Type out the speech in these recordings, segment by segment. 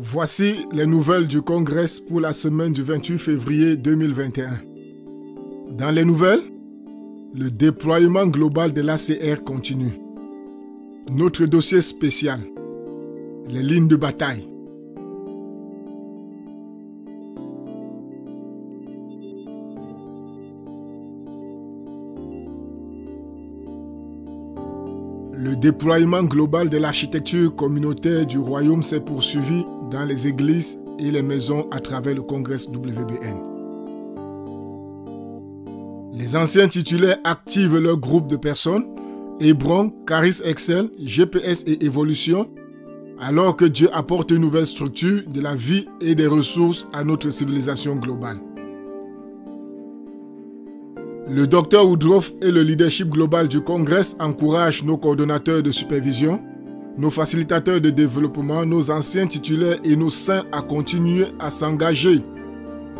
Voici les nouvelles du Congrès pour la semaine du 28 février 2021. Dans les nouvelles, le déploiement global de l'ACR continue. Notre dossier spécial, les lignes de bataille. Le déploiement global de l'architecture communautaire du royaume s'est poursuivi dans les églises et les maisons à travers le Congrès WBN. Les anciens titulaires activent leur groupe de personnes, Hébron, Charis Excel, GPS et Évolution, alors que Dieu apporte une nouvelle structure de la vie et des ressources à notre civilisation globale. Le Dr Woodruff et le leadership global du Congrès encouragent nos coordonnateurs de supervision, nos facilitateurs de développement, nos anciens titulaires et nos saints à continuer à s'engager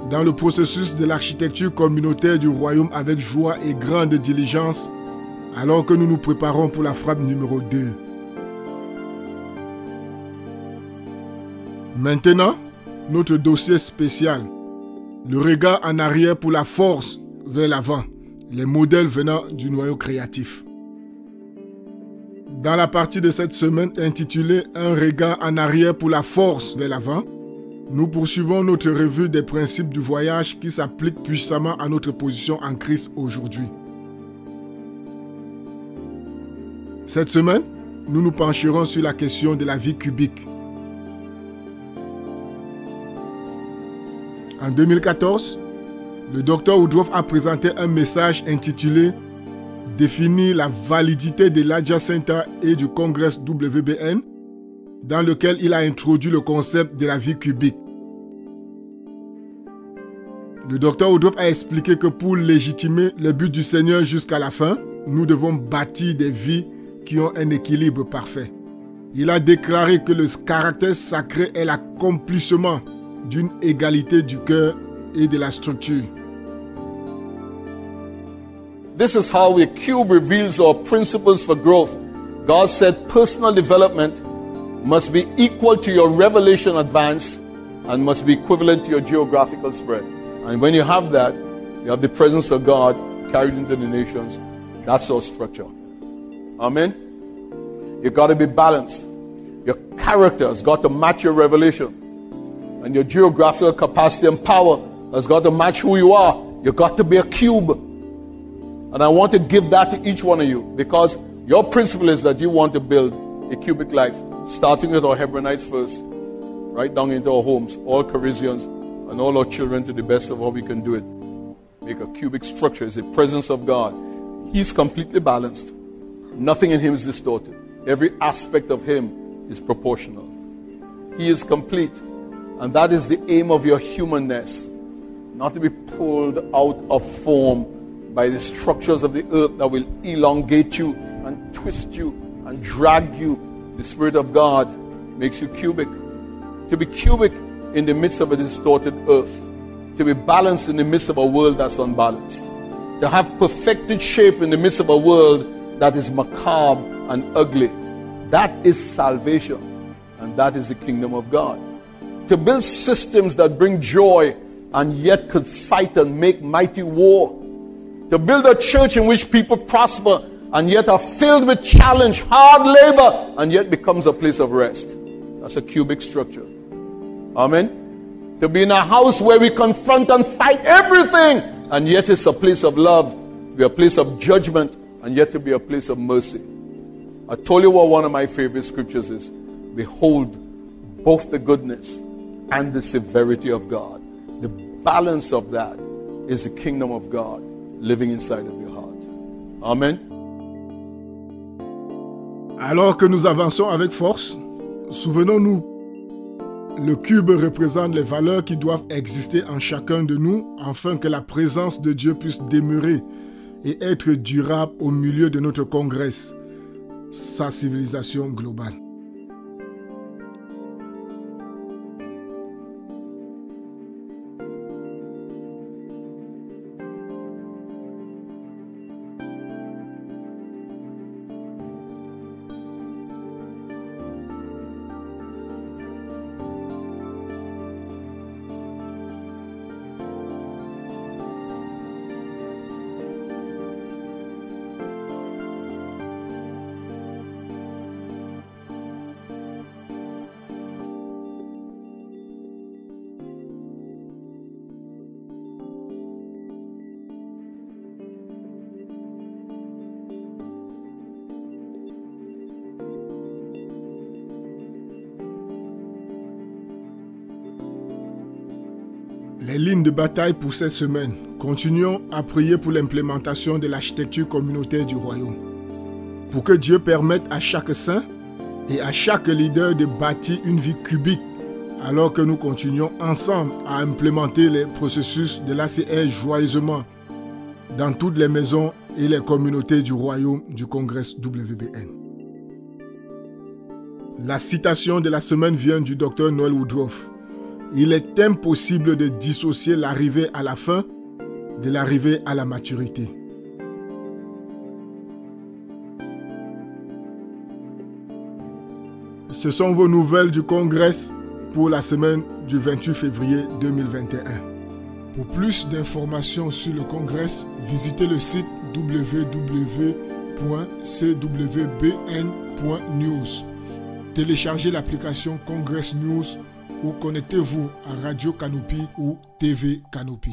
dans le processus de l'architecture communautaire du royaume avec joie et grande diligence, alors que nous nous préparons pour la frappe numéro 2. Maintenant, notre dossier spécial, le regard en arrière pour la force vers l'avant, les modèles venant du noyau créatif. Dans la partie de cette semaine intitulée « Un regard en arrière pour la force vers l'avant », nous poursuivons notre revue des principes du voyage qui s'appliquent puissamment à notre position en Christ aujourd'hui. Cette semaine, nous nous pencherons sur la question de la vie cubique. En 2014, le Dr Woodruff a présenté un message intitulé « Définir la validité de l'Agia Center et du Congrès WBN » dans lequel il a introduit le concept de la vie cubique. Le Dr Woodruff a expliqué que pour légitimer le but du Seigneur jusqu'à la fin, nous devons bâtir des vies qui ont un équilibre parfait. Il a déclaré que le caractère sacré est l'accomplissement d'une égalité du cœur et de la structure. This is how a cube reveals our principles for growth. God said personal development must be equal to your revelation advance and must be equivalent to your geographical spread. And when you have that, you have the presence of God carried into the nations. That's our structure. Amen? You've got to be balanced. Your character has got to match your revelation. And your geographical capacity and power has got to match who you are. You've got to be a cube. And I want to give that to each one of you because your principle is that you want to build a cubic life, starting with our Hebronites first, right down into our homes, all Corinthians and all our children to the best of how we can do it. Make a cubic structure. It's the presence of God. He's completely balanced. Nothing in him is distorted. Every aspect of him is proportional. He is complete. And that is the aim of your humanness. Not to be pulled out of form by the structures of the earth that will elongate you and twist you and drag you. The Spirit of God makes you cubic. To be cubic in the midst of a distorted earth. To be balanced in the midst of a world that's unbalanced. To have perfected shape in the midst of a world that is macabre and ugly. That is salvation. And that is the kingdom of God. To build systems that bring joy and yet could fight and make mighty war. To build a church in which people prosper and yet are filled with challenge, hard labor, and yet becomes a place of rest. That's a cubic structure. Amen? To be in a house where we confront and fight everything, and yet it's a place of love, be a place of judgment, and yet to be a place of mercy. I told you what one of my favorite scriptures is. Behold, both the goodness and the severity of God. The balance of that is the kingdom of God living inside of your heart. Amen. Alors que nous avançons avec force, souvenons-nous, le cube représente les valeurs qui doivent exister en chacun de nous afin que la présence de Dieu puisse demeurer et être durable au milieu de notre congrès, sa civilisation globale. Les lignes de bataille pour cette semaine. Continuons à prier pour l'implémentation de l'architecture communautaire du royaume. Pour que Dieu permette à chaque saint et à chaque leader de bâtir une vie cubique, alors que nous continuons ensemble à implémenter les processus de l'ACR joyeusement dans toutes les maisons et les communautés du royaume du Congrès WBN. La citation de la semaine vient du Dr Noel Woodruff. Il est impossible de dissocier l'arrivée à la fin de l'arrivée à la maturité. Ce sont vos nouvelles du Congrès pour la semaine du 28 février 2021. Pour plus d'informations sur le Congrès, visitez le site www.cwbn.news. Téléchargez l'application Congress News ou connectez-vous à Radio Canopy ou TV Canopy.